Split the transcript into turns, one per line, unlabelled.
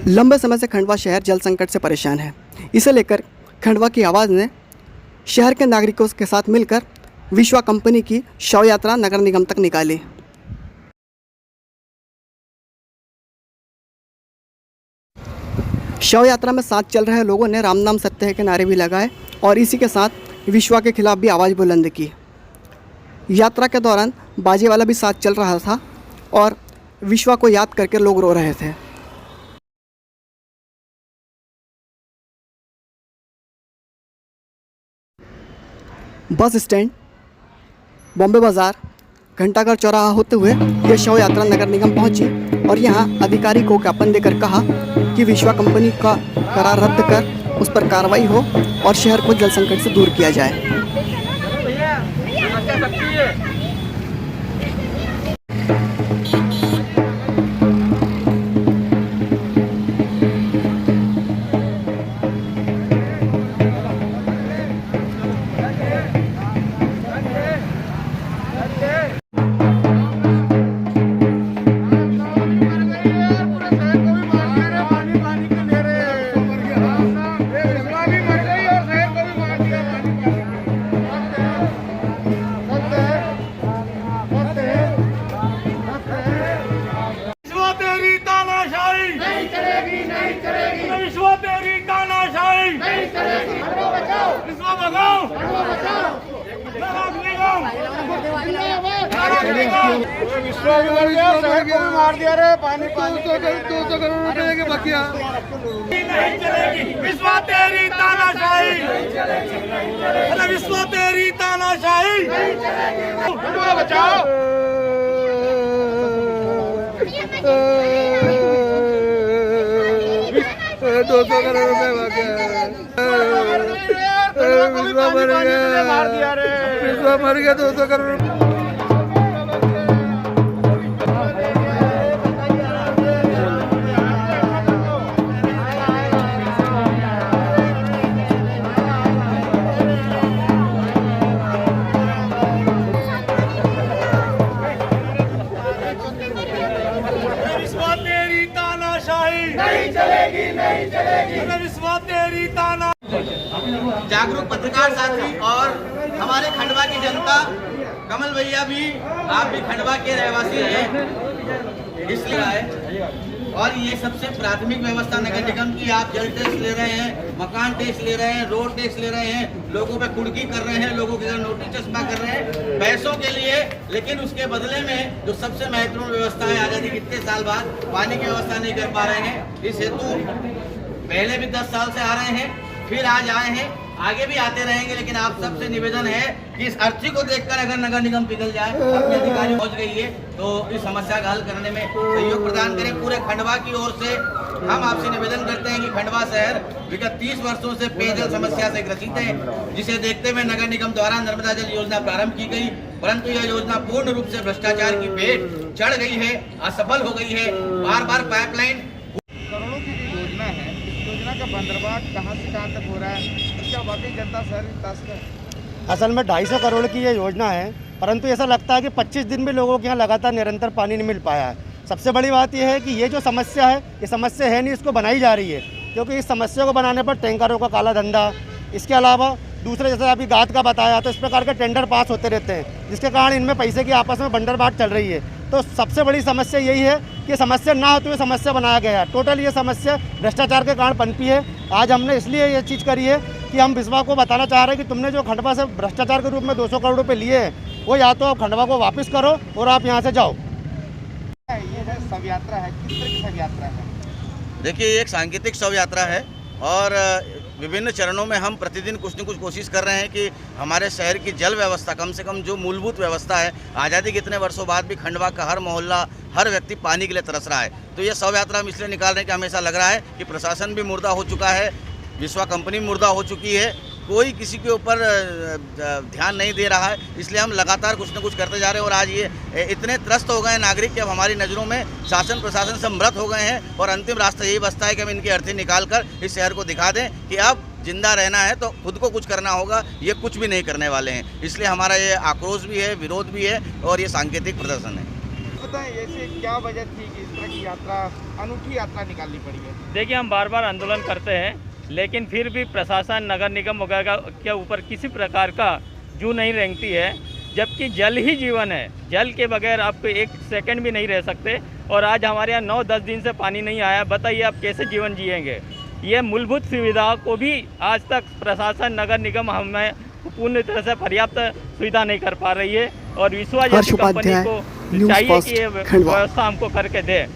लंबे समय से खंडवा शहर जल संकट से परेशान है। इसे लेकर खंडवा की आवाज़ ने शहर के नागरिकों के साथ मिलकर विश्वा कंपनी की शव यात्रा नगर निगम तक निकाली। शव यात्रा में साथ चल रहे लोगों ने राम नाम सत्य है के नारे भी लगाए और इसी के साथ विश्वा के खिलाफ भी आवाज़ बुलंद की। यात्रा के दौरान बाजे वाला भी साथ चल रहा था और विश्वा को याद करके लोग रो रहे थे। बस स्टैंड, बॉम्बे बाज़ार, घंटाघर चौराहा होते हुए यह शव यात्रा नगर निगम पहुंची और यहां अधिकारी को ज्ञापन देकर कहा कि विश्वा कंपनी का करार रद्द कर उस पर कार्रवाई हो और शहर को जल संकट से दूर किया जाए।
विश्वा तेरी तानाशाही नहीं चलेगी। विश्वा भगाओ, विश्वा भी मर गया, शहर को भी मार दिया रे। पानी 200 करोड़ रुपए के बकिया नहीं चलेगी। विश्वा तेरी तानाशाही, विश्वा तेरी तानाशाही नहीं चलेगी। बचाओ 200 करोड़ रुपए विश्वा मर गया 200 करोड़। नहीं चलेगी, नहीं चलेगी। विश्वा तेरी ताना।
जागरूक पत्रकार साथी और हमारे खंडवा की जनता, कमल भैया भी, आप भी खंडवा के रहवासी हैं, इसलिए आए। और ये सबसे प्राथमिक व्यवस्था नगर निगम की, आप जल टैक्स ले रहे हैं, मकान टैक्स ले रहे हैं, रोड टैक्स ले रहे हैं, लोगों पे कुर्की कर रहे हैं, लोगों के घर नोटिस चश्मा कर रहे हैं पैसों के लिए। लेकिन उसके बदले में जो सबसे महत्वपूर्ण व्यवस्था है, आजादी के इतने साल बाद पानी की व्यवस्था नहीं कर पा रहे हैं। इस हेतु पहले भी 10 साल से आ रहे हैं, फिर आज आए हैं, आगे भी आते रहेंगे। लेकिन आप सबसे निवेदन है कि इस अर्थी को देखकर अगर नगर निगम पिघल जाए, अपने अधिकारी पहुंच गई है, तो इस समस्या का हल करने में सहयोग प्रदान करें। पूरे खंडवा की ओर से हम आपसे निवेदन करते हैं कि खंडवा शहर विगत 30 वर्षों से पेयजल समस्या से ग्रसित है, जिसे देखते हुए नगर निगम द्वारा नर्मदा जल योजना प्रारंभ की गई, परंतु यह योजना पूर्ण रूप से भ्रष्टाचार की भेंट चढ़ गई है, असफल हो गई है। बार बार पाइपलाइन
करोड़ों की जो योजना है, इस योजना का बंदरबाट कहाँ से कहाँ तक हो रहा है, क्या वाकई जनता शहर विकास का?
असल में 250 करोड़ की ये योजना है, परंतु ऐसा लगता है कि 25 दिन में लोगों के यहाँ लगातार निरंतर पानी नहीं मिल पाया है। सबसे बड़ी बात यह है कि ये जो समस्या है, ये समस्या है नहीं, इसको बनाई जा रही है, क्योंकि इस समस्या को बनाने पर टैंकरों का काला धंधा, इसके अलावा दूसरे जैसे अभी गाद का बताया, तो इस प्रकार के टेंडर पास होते रहते हैं, जिसके कारण इनमें पैसे की आपस में बंदरबाट चल रही है। तो सबसे बड़ी समस्या यही है कि समस्या ना होते हुए समस्या बनाया गया है। टोटल ये समस्या भ्रष्टाचार के कारण पनपी है। आज हमने इसलिए ये चीज़ करी है कि हम विश्वा को बताना चाह रहे हैं कि तुमने जो खंडवा से भ्रष्टाचार के रूप में 200 करोड़ रुपये लिए हैं, वो या तो आप खंडवा को वापस करो और आप यहाँ से जाओ।
ये है शव यात्रा है, किस तरह की शव यात्रा है?
देखिए, एक सांकेतिक शव यात्रा है और विभिन्न चरणों में हम प्रतिदिन कुछ न कुछ कोशिश कर रहे हैं कि हमारे शहर की जल व्यवस्था, कम से कम जो मूलभूत व्यवस्था है, आज़ादी के इतने वर्षों बाद भी खंडवा का हर मोहल्ला, हर व्यक्ति पानी के लिए तरस रहा है। तो ये शव यात्रा हम इसलिए निकाल रहे हैं कि हमें ऐसा लग रहा है कि प्रशासन भी मुर्दा हो चुका है, विश्वा कंपनी मुर्दा हो चुकी है, कोई किसी के ऊपर ध्यान नहीं दे रहा है। इसलिए हम लगातार कुछ न कुछ करते जा रहे हैं और आज ये इतने त्रस्त हो गए नागरिक कि अब हमारी नज़रों में शासन प्रशासन से मृत हो गए हैं और अंतिम रास्ता यही बचता है कि हम इनकी अर्थी निकाल कर इस शहर को दिखा दें कि अब जिंदा रहना है तो खुद को कुछ करना होगा, ये कुछ भी नहीं करने वाले हैं। इसलिए हमारा ये आक्रोश भी है, विरोध भी है और ये सांकेतिक प्रदर्शन है।
बताएं ऐसे क्या वजह थी कि इस तरह की यात्रा, अनूठी यात्रा निकालनी पड़ी है?
देखिए, हम बार बार आंदोलन करते हैं, लेकिन फिर भी प्रशासन, नगर निगम वगैरह के ऊपर किसी प्रकार का जू नहीं रेंगती है, जबकि जल ही जीवन है। जल के बगैर आप एक सेकंड भी नहीं रह सकते। और आज हमारे यहाँ 9-10 दिन से पानी नहीं आया, बताइए आप कैसे जीवन जिएंगे। ये मूलभूत सुविधाओं को भी आज तक प्रशासन, नगर निगम हमें पूर्ण तरह से पर्याप्त सुविधा नहीं कर पा रही है। और विश्वास
हर्ष
जैसी कंपनी
उपाध्याय,
को
न्यूज़
चाहिए
फर्स्ट,
कि ये
खंडवा।
व्यवस्था हमको करके दे।